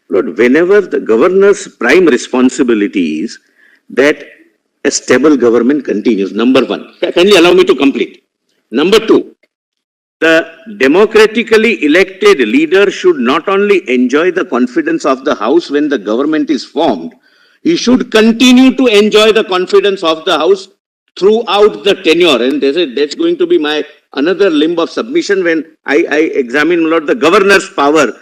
Lord, whenever the governor's prime responsibility is that a stable government continues, number one. Kindly allow me to complete. Number two, the democratically elected leader should not only enjoy the confidence of the House when the government is formed, he should continue to enjoy the confidence of the House throughout the tenure. And that's going to be my another limb of submission when I examine, Lord, the governor's power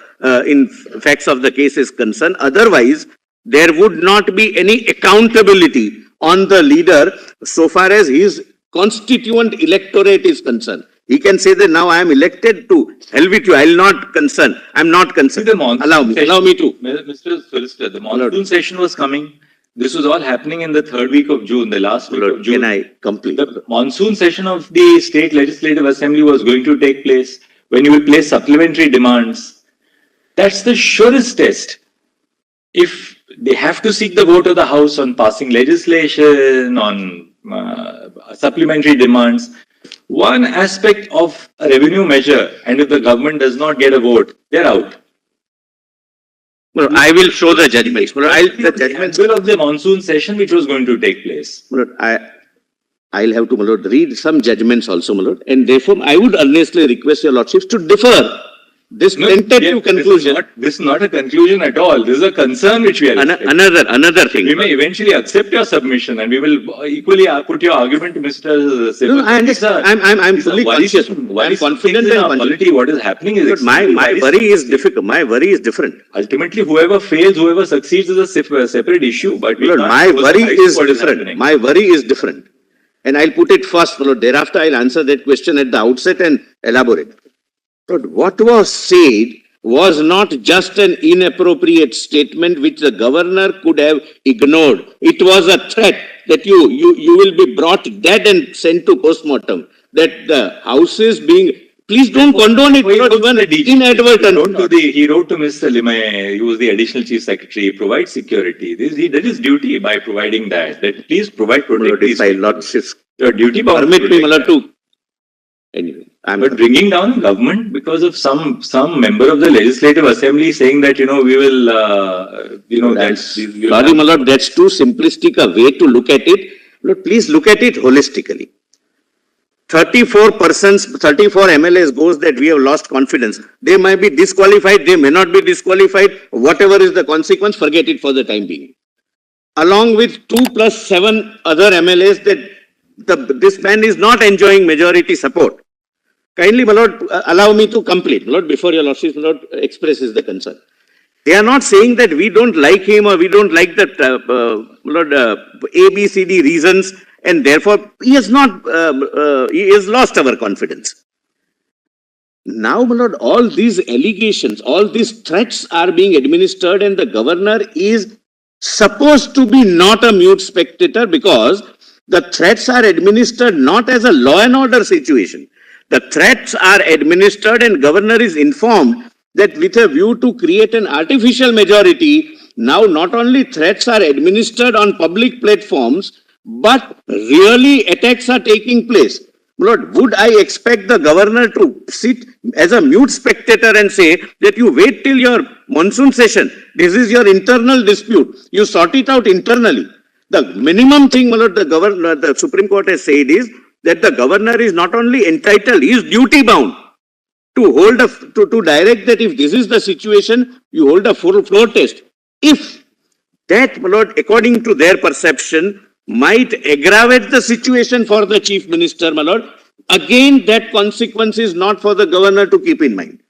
in facts of the case is concerned. Otherwise, there would not be any accountability on the leader so far as his constituent electorate is concerned. He can say that now I am elected to hell with you. I will not concern. I am not concerned. Allow me to. Mr. Solicitor, the monsoon session was coming. This was all happening in the third week of June, the last week of June. Can I complete? The monsoon session of the State Legislative Assembly was going to take place when you will place supplementary demands. That's the surest test. If they have to seek the vote of the House on passing legislation, on supplementary demands, one aspect of a revenue measure, and if the government does not get a vote, they're out. Well, I will show the judgments. Well, the judgments of the monsoon session which was going to take place. Well, I'll have to, my lord, read some judgments also, my lord, and therefore I would earnestly request your lordships to defer this tentative conclusion. This is not a conclusion at all. This is a concern which we are another thing. We may eventually accept your submission and we will equally put your argument to Mr. Sibal. No, I understand. I'm fully conscious. I'm confident and quality. What is happening is my worry is difficult. My worry is different. Ultimately, whoever fails, whoever succeeds is a separate issue. But my worry is different. My worry is different. And I'll put it first, Lord. Thereafter, I'll answer that question at the outset and elaborate. But what was said was not just an inappropriate statement which the governor could have ignored. It was a threat that you will be brought dead and sent to postmortem. That the House is being... Please don't condone it, not even inadvertently. He wrote to Mr. Limay, who was the additional chief secretary, provide security. He did his duty by providing that. That please provide protection. Your duty permit me, Malad, to... Anyway. But bringing down government because of some member of the Legislative Assembly saying that, we will, sorry, my lord, that's too simplistic a way to look at it. Lord, please look at it holistically. 34 MLAs goes that we have lost confidence. They might be disqualified, they may not be disqualified. Whatever is the consequence, forget it for the time being. Along with 2 plus 7 other MLAs that this man is not enjoying majority support. Kindly, my lord, allow me to complete. My lord, before your lordship, my lord, expresses the concern. They are not saying that we don't like him or we don't like that, ABCD reasons, and therefore he has lost our confidence. Now, my lord, all these allegations, all these threats are being administered, and the governor is supposed to be not a mute spectator because the threats are administered not as a law and order situation. The threats are administered and governor is informed that with a view to create an artificial majority, now not only threats are administered on public platforms, but really attacks are taking place. Lord, would I expect the governor to sit as a mute spectator and say that you wait till your monsoon session, this is your internal dispute, you sort it out internally. The minimum thing, my lord, the Supreme Court has said is that the governor is not only entitled, he is duty bound to hold to direct that if this is the situation, you hold a full floor test. If that, my lord, according to their perception, might aggravate the situation for the chief minister, my lord, again, that consequence is not for the governor to keep in mind.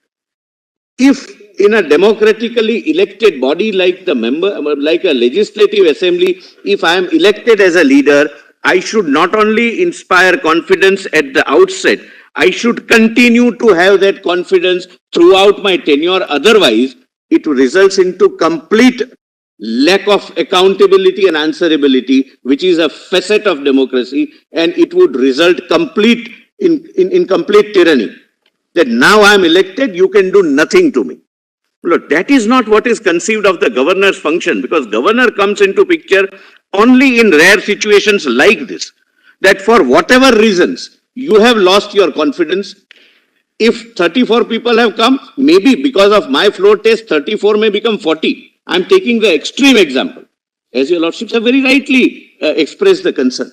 If in a democratically elected body like like a legislative assembly, if I am elected as a leader, I should not only inspire confidence at the outset, I should continue to have that confidence throughout my tenure. Otherwise, it results into complete lack of accountability and answerability, which is a facet of democracy, and it would result in complete tyranny. That now I am elected, you can do nothing to me. Look, that is not what is conceived of the governor's function, because governor comes into picture only in rare situations like this, that for whatever reasons you have lost your confidence, If 34 people have come, maybe because of my floor test, 34 may become 40. I'm taking the extreme example. As your lordships have very rightly expressed the concern,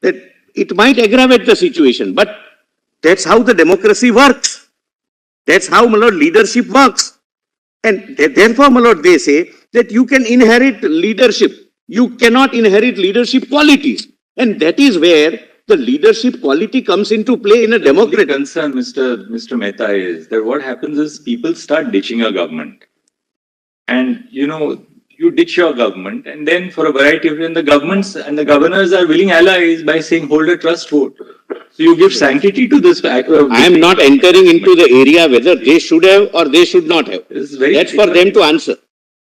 that it might aggravate the situation, but that's how the democracy works. That's how, my lord, leadership works. And therefore, my lord, they say that you can inherit leadership. You cannot inherit leadership qualities. And that is where the leadership quality comes into play in a democracy. The concern, Mr. Mehta, is that what happens is people start ditching a government. And, you ditch your government, and then for a variety of reasons, the governments and the governors are willing allies by saying hold a trust vote. So you give sanctity to this fact. I am not entering into the area whether they should have or they should not have. That's for them to answer.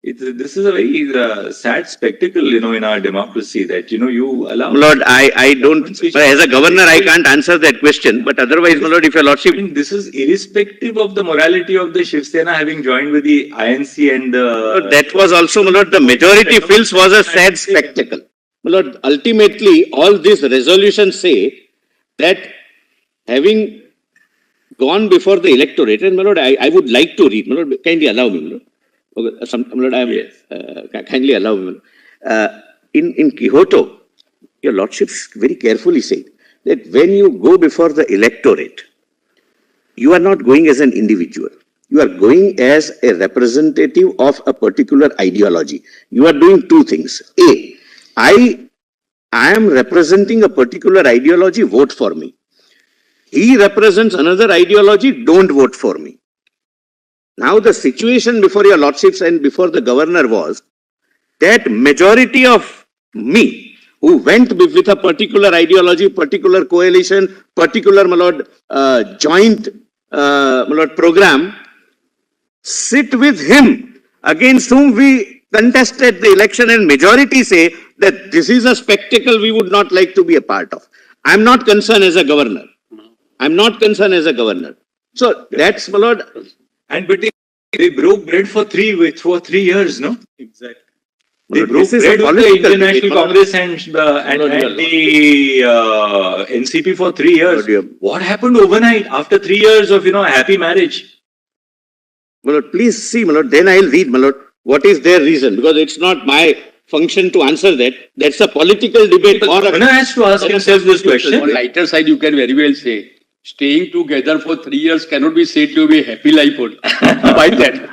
This is a very sad spectacle, in our democracy that, you allow... Lord, I don't, as a governor, I can't answer that question. But otherwise, my lord, if your lordship... This is irrespective of the morality of the Shiv Sena having joined with the INC and the... That was also, my lord, the majority feels was a sad spectacle. My lord, ultimately, all these resolutions say that having gone before the electorate, and my lord, I would like to read, my lord, kindly allow me, my lord. Kindly allow me. In Quixote, your lordships very carefully said that when you go before the electorate, you are not going as an individual. You are going as a representative of a particular ideology. You are doing two things. A, I am representing a particular ideology, vote for me. He represents another ideology, don't vote for me. Now the situation before your lordships and before the governor was that majority of me who went with a particular ideology, particular coalition, particular, my lord, joint, my lord, program, sit with him against whom we contested the election, and majority say that this is a spectacle we would not like to be a part of. I'm not concerned as a governor. I'm not concerned as a governor. So that's, my lord. And but they broke bread for 3 years, no? Exactly. They broke This is bread a with the political Indian National debate. Congress and the NCP for 3 years. What happened overnight after 3 years of, a happy marriage? My lord, please see, my lord, then I'll read, my lord, what is their reason, because it's not my function to answer that. That's a political debate. The governor has to ask himself this question. On lighter side, you can very well say, staying together for 3 years cannot be said to be a happy life by that.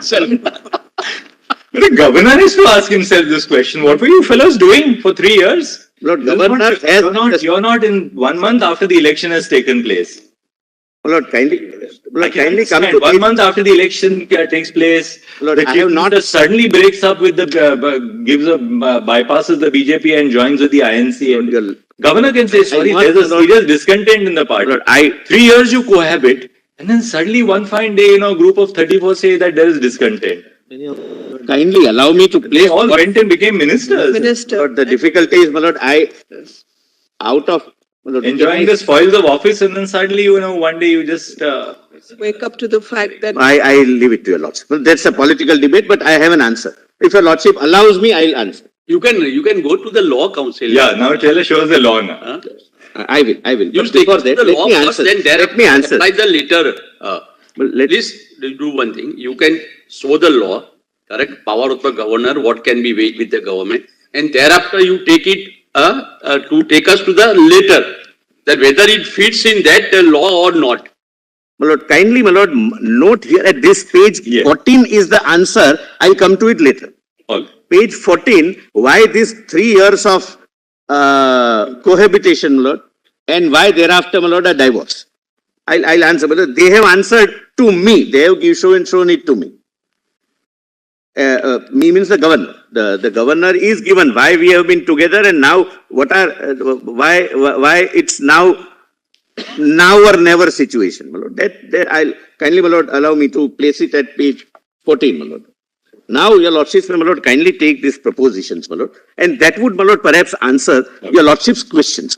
The governor has to ask himself this question. What were you fellows doing for 3 years? Lord, governor You're not in 1 month after the election has taken place. Lord, kindly come to 1 month after the election takes place, Lord, the I have not suddenly breaks up with the bypasses the BJP and joins with the INC. And governor can say, sorry, there's a serious discontent in the party. Lord, 3 years you cohabit, and then suddenly one fine day, a group of 34 say that there is discontent. kindly allow me to They place all went and became ministers. Lord, the difficulty is, my lord, Enjoying the spoils of office, and then suddenly, one day you just... wake up to the fact that I leave it to your lordship. Well, that's a political debate, but I have an answer. If your lordship allows me, I'll answer. You can go to the law council. Yeah, now tell us, show us the law now. Huh? I will. You But take before it to that, the let law me first, answer. then there Let me answer. apply the letter. Well, Please do one thing. You can show the law, correct? Power of the governor, what can be weighed with the government, and thereafter you take it to take us to the letter, that whether it fits in that law or not. My lord, kindly, my lord, note here at this page 14 is the answer. I'll come to it later. All. Page 14, why these 3 years of cohabitation, my lord, and why thereafter, my lord, a divorce. I'll answer, but they have answered to me. They have shown it to me. Me means the governor. The governor is given why we have been together, and now why it's now or never situation, my lord. That I'll kindly, my lord, allow me to place it at page 14, my lord. Now, your lordships, my lord, kindly take these propositions, my lord, and that would, my lord, perhaps answer your lordship's questions.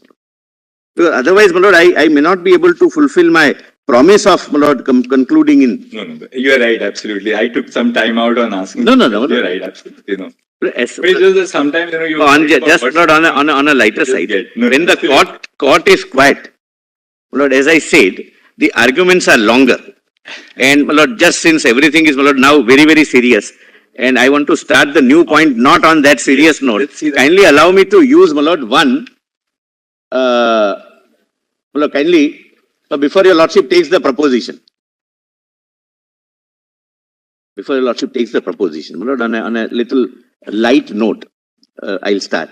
Because otherwise, my lord, I may not be able to fulfill my promise of, my lord, concluding in. No, you're right, absolutely. I took some time out on asking. No. You're right, absolutely. No. It's just that sometimes, you... just not on a lighter side. When the court is quiet, my lord, as I said, the arguments are longer. And my lord, just since everything is, my lord, now very, very serious, and I want to start the new point not on that serious note, let's see that. kindly allow me to use, my lord, one, my lord, kindly, before your lordship takes the proposition. Before your lordship takes the proposition, my lord, on a little light note, I'll start.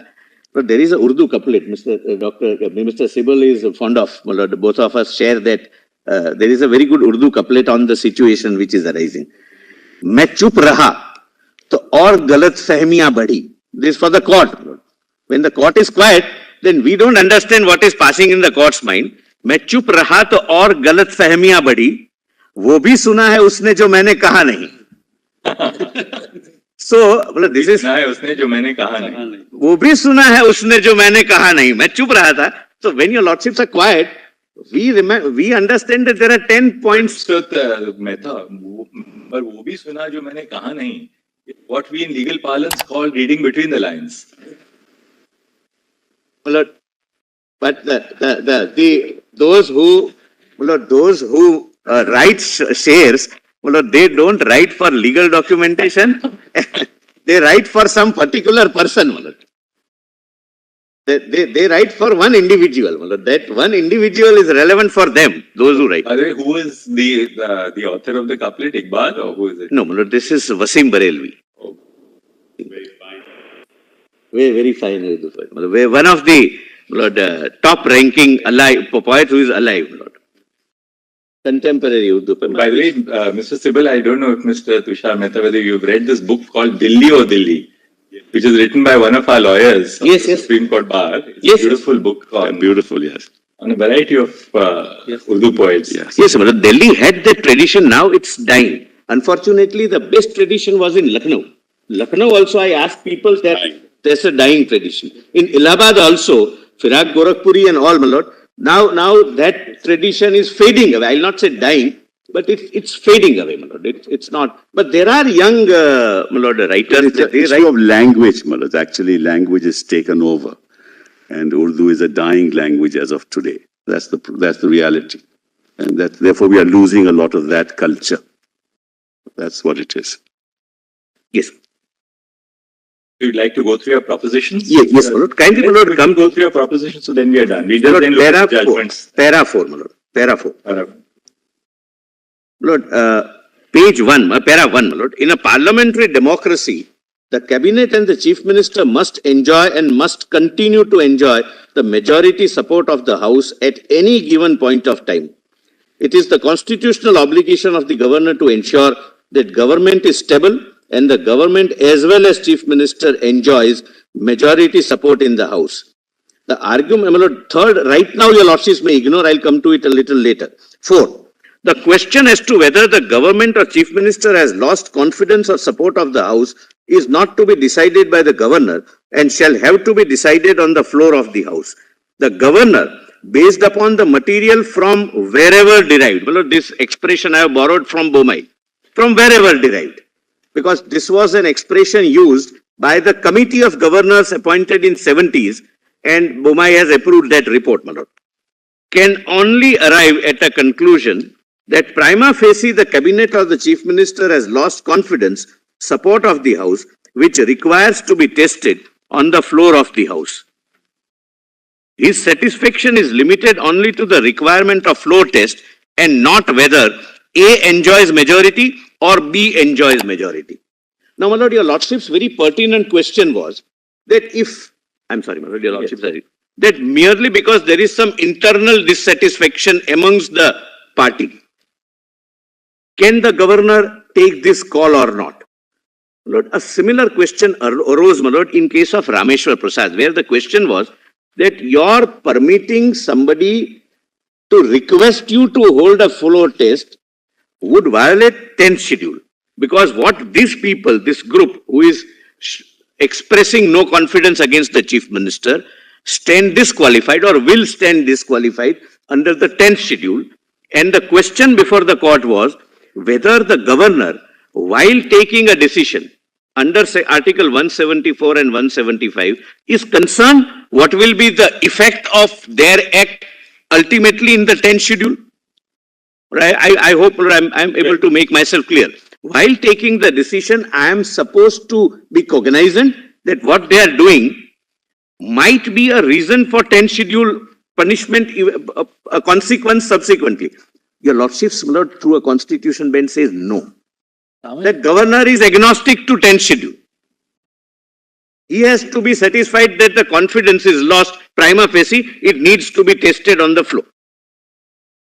But there is a Urdu couplet, Mr. Sibal is fond of, my lord, both of us share that. There is a very good Urdu couplet on the situation which is arising. मैं चुप रहा तो और गलत फहमियां बढ़ी. This is for the court. When the court is quiet, then we don't understand what is passing in the court's mind. मैं चुप रहा तो और गलत फहमियां बढ़ी. वो भी सुना है उसने जो मैंने कहा नहीं. So, this is. सुना है उसने जो मैंने कहा नहीं. वो भी सुना है उसने जो मैंने कहा नहीं. मैं चुप रहा था. So when your lordships are quiet, we understand that there are 10 points. Mehta, पर वो भी सुना जो मैंने कहा नहीं. What we in legal parlance call reading between the lines. But those who write shares, they don't write for legal documentation. They write for some particular person. They write for one individual. That one individual is relevant for them, those who write. By the way, who is the author of the couplet, Iqbal, or who is it? No, this is Wasim Barelvi. Oh, very fine. Very fine. One of the top ranking alive poet who is alive. Contemporary Urdu. By the way, Mr. Sibal, I don't know if Mr. Tushar Mehta, whether you've read this book called Dilli O Dilli, which is written by one of our lawyers, yes, Supreme Court Bar. It's yes, a beautiful book on, beautiful, yes, on a variety of Urdu poets. Yes, but Delhi had that tradition, now it's dying. Unfortunately, the best tradition was in Lucknow. Lucknow also, I asked people that there's a dying tradition. In Allahabad also, Firaq Gorakhpuri and all, my lord, now that tradition is fading away. I'll not say dying, but it's fading away, my lord. It's not. But there are young, my lord, writers. It's an issue of language, my lord. Actually, language is taken over. And Urdu is a dying language as of today. That's the reality. And therefore we are losing a lot of that culture. That's what it is. Yes. You'd like to go through your propositions? Yes, my lord. Kindly, my lord, come go through your propositions, so then we are done. We just lord, then look at judgments. Para 4, my lord. Para 4. Lord, page 1, para 1, my lord. In a parliamentary democracy, the cabinet and the chief minister must enjoy and must continue to enjoy the majority support of the house at any given point of time. It is the constitutional obligation of the governor to ensure that government is stable and the government as well as chief minister enjoys majority support in the house. The argument, my lord, third, right now your lordships may ignore, I'll come to it a little later. 4. The question as to whether the government or chief minister has lost confidence or support of the house is not to be decided by the governor and shall have to be decided on the floor of the house. The governor, based upon the material from wherever derived, well, this expression I have borrowed from Bomai, from wherever derived, because this was an expression used by the committee of governors appointed in 70s and Bomai has approved that report, my lord, can only arrive at a conclusion that prima facie the cabinet or the chief minister has lost confidence, support of the house, which requires to be tested on the floor of the house. His satisfaction is limited only to the requirement of floor test and not whether A enjoys majority or B enjoys majority. Now, my lord, your lordship's very pertinent question was that if, I'm sorry, my lord, your lordship, sorry, that merely because there is some internal dissatisfaction amongst the party, can the governor take this call or not? Lord, a similar question arose, my lord, in case of Rameshwar Prasad, where the question was that you're permitting somebody to request you to hold a floor test would violate 10th schedule. Because what these people, this group who is expressing no confidence against the chief minister, stand disqualified or will stand disqualified under the 10th schedule. And the question before the court was whether the governor, while taking a decision under say Article 174 and 175, is concerned what will be the effect of their act ultimately in the 10th schedule. I hope I'm able to make myself clear. While taking the decision, I am supposed to be cognizant that what they are doing might be a reason for 10 schedule punishment, a consequence subsequently. Your lordships, my lord, through a constitution bench says no. The governor is agnostic to 10 schedule. He has to be satisfied that the confidence is lost prima facie. It needs to be tested on the floor.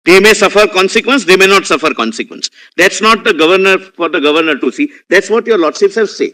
They may suffer consequence, they may not suffer consequence. That's not the governor, for the governor to see. That's what your lordships have said.